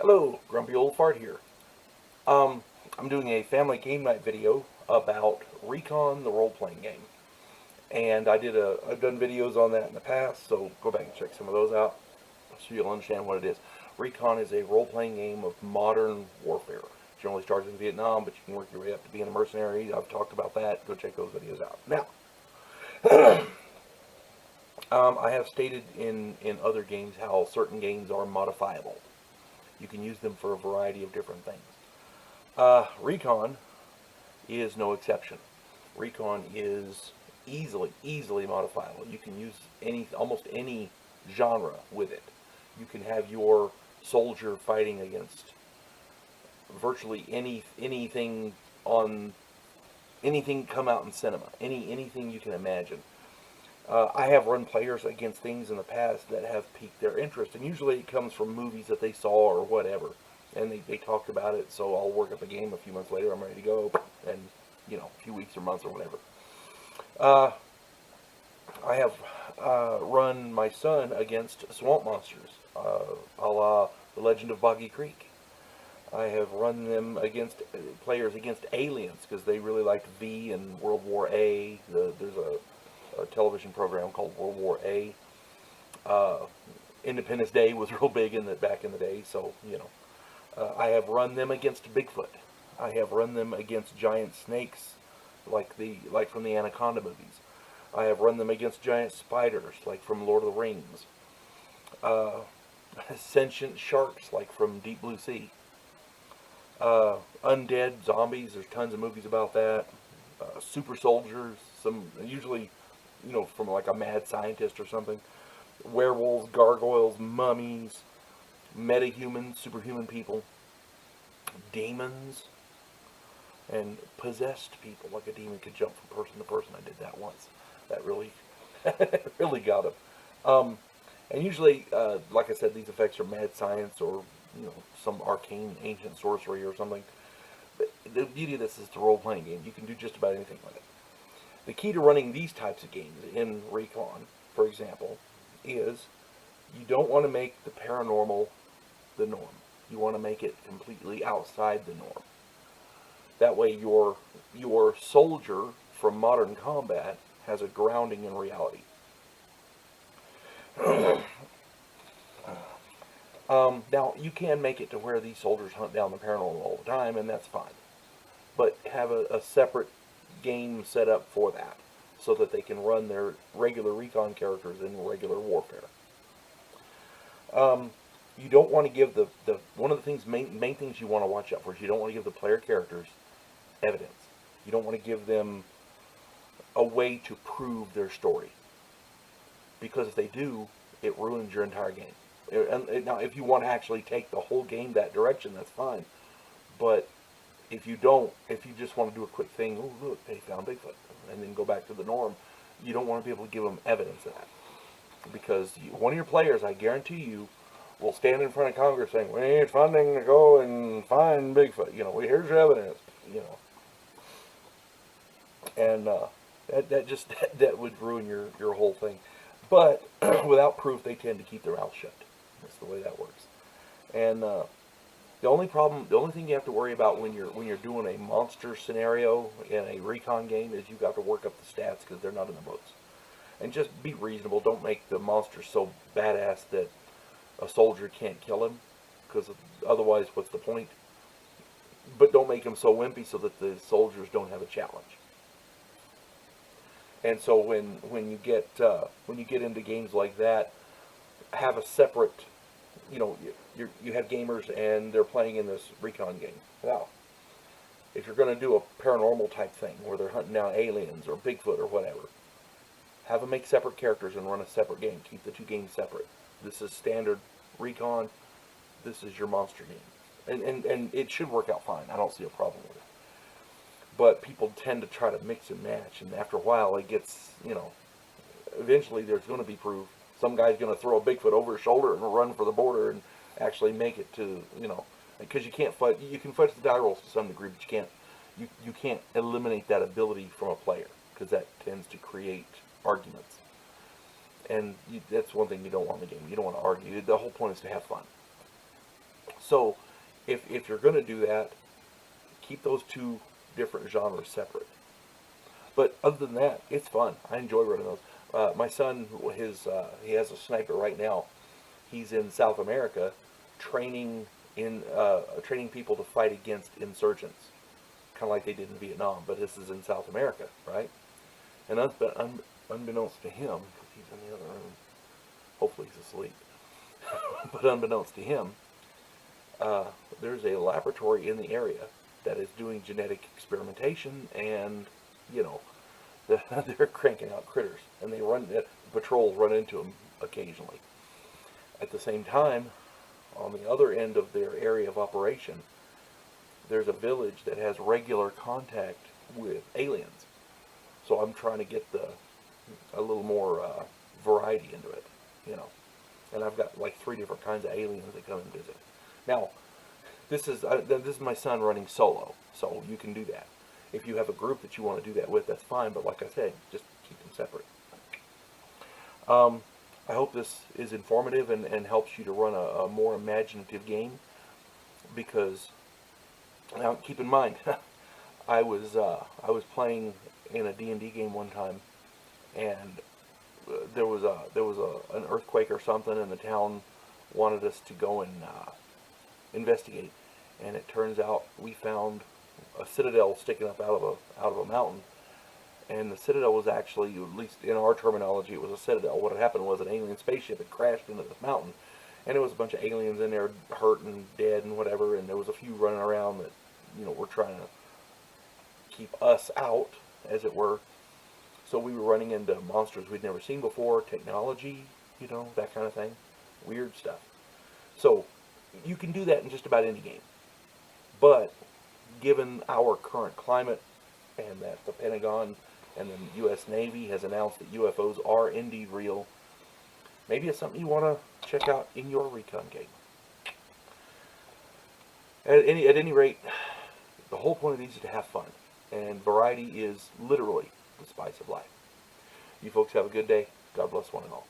Hello, Grumpy Old Fart here. Um, I'm doing a family game night video about Recon, the role-playing game, and I've done videos on that in the past, so go back and check some of those out, so you'll understand what it is. Recon is a role-playing game of modern warfare. It generally starts in Vietnam, but you can work your way up to being a mercenary. I've talked about that. Go check those videos out. Now, I have stated in other games how certain games are modifiable. You can use them for a variety of different things. Recon is no exception. Recon is easily modifiable. You can use almost any genre with it. You can have your soldier fighting against virtually anything come out in cinema, anything you can imagine. I have run players against things in the past that have piqued their interest, and usually it comes from movies that they saw or whatever, and they talked about it, so I'll work up a game a few months later, I'm ready to go, and, a few weeks or months or whatever. I have run my son against swamp monsters, a la The Legend of Boggy Creek. I have run them against players against aliens, because they really liked V and World War A. There's a television program called World War A. Independence Day was real big back in the day, so I have run them against Bigfoot. I have run them against giant snakes, like from the Anaconda movies. I have run them against giant spiders, like from Lord of the Rings. Sentient sharks, like from Deep Blue Sea. Undead zombies. There's tons of movies about that. Super soldiers. Some usually from like a mad scientist or something. Werewolves, gargoyles, mummies, metahumans, superhuman people, demons, and possessed people. Like a demon could jump from person to person. I did that once. That really, really got him. And usually, like I said, these effects are mad science or some arcane ancient sorcery or something. But the beauty of this is the role-playing game. You can do just about anything with it. The key to running these types of games in Recon, for example, is you don't want to make the paranormal the norm. You want to make it completely outside the norm. That way your soldier from modern combat has a grounding in reality. Now, you can make it to where these soldiers hunt down the paranormal all the time, and that's fine. But have a separate game set up for that, so that they can run their regular Recon characters in regular warfare. You don't want to give one of the main things you want to watch out for is you don't want to give the player characters evidence. You don't want to give them a way to prove their story, because if they do, it ruins your entire game. Now, if you want to actually take the whole game that direction, that's fine. But if you just want to do a quick thing, oh look, they found Bigfoot, and then go back to the norm, you don't want to be able to give them evidence of that. Because one of your players, I guarantee you, will stand in front of Congress saying, we need funding to go and find Bigfoot. Here's your evidence. And that would ruin your whole thing. But without proof, they tend to keep their mouth shut. That's the way that works. And the only thing you have to worry about when you're doing a monster scenario in a Recon game is you've got to work up the stats, because they're not in the books. And just be reasonable. Don't make the monster so badass that a soldier can't kill him, because otherwise, what's the point? But don't make him so wimpy so that the soldiers don't have a challenge. And so when you get into games like that, have a separate, you have gamers and they're playing in this Recon game. Now, if you're going to do a paranormal type thing where they're hunting down aliens or Bigfoot or whatever, have them make separate characters and run a separate game. Keep the two games separate. This is standard Recon. This is your monster game. And it should work out fine. I don't see a problem with it. But people tend to try to mix and match, and after a while it gets, eventually there's going to be proof. Some guy's going to throw a Bigfoot over his shoulder and run for the border and actually make it to, because you can fudge the die rolls to some degree, but you can't eliminate that ability from a player, because that tends to create arguments. And that's one thing you don't want in the game. You don't want to argue. The whole point is to have fun. So if you're going to do that, keep those two different genres separate. But other than that, it's fun. I enjoy running those. My son, he has a sniper right now. He's in South America, training training people to fight against insurgents, kind of like they did in Vietnam. But this is in South America, right? And unbeknownst to him, because he's in the other room, hopefully he's asleep. But unbeknownst to him, there's a laboratory in the area that is doing genetic experimentation, and you know, they're cranking out critters, and patrols run into them occasionally. At the same time, on the other end of their area of operation, there's a village that has regular contact with aliens. So I'm trying to get a little more variety into it, you know. And I've got like 3 different kinds of aliens that come and visit. Now, this is my son running solo, so you can do that. If you have a group that you want to do that with, that's fine. But like I said, just keep them separate. I hope this is informative and helps you to run a more imaginative game. Because now, keep in mind, I was playing in a D&D game one time, and there was an earthquake or something, and the town wanted us to go and investigate. And it turns out we found a citadel sticking up out of a mountain. And the citadel was actually, at least in our terminology, it was a citadel. What had happened was an alien spaceship had crashed into this mountain, and there was a bunch of aliens in there, hurt and dead and whatever. And there was a few running around that, you know, were trying to keep us out, as it were. So we were running into monsters we'd never seen before, technology, you know, that kind of thing, weird stuff. So you can do that in just about any game. But given our current climate, and that the Pentagon and the U.S. Navy has announced that UFOs are indeed real, maybe it's something you want to check out in your Recon game. At any rate, the whole point of these is to have fun, and variety is literally the spice of life. You folks have a good day. God bless one and all.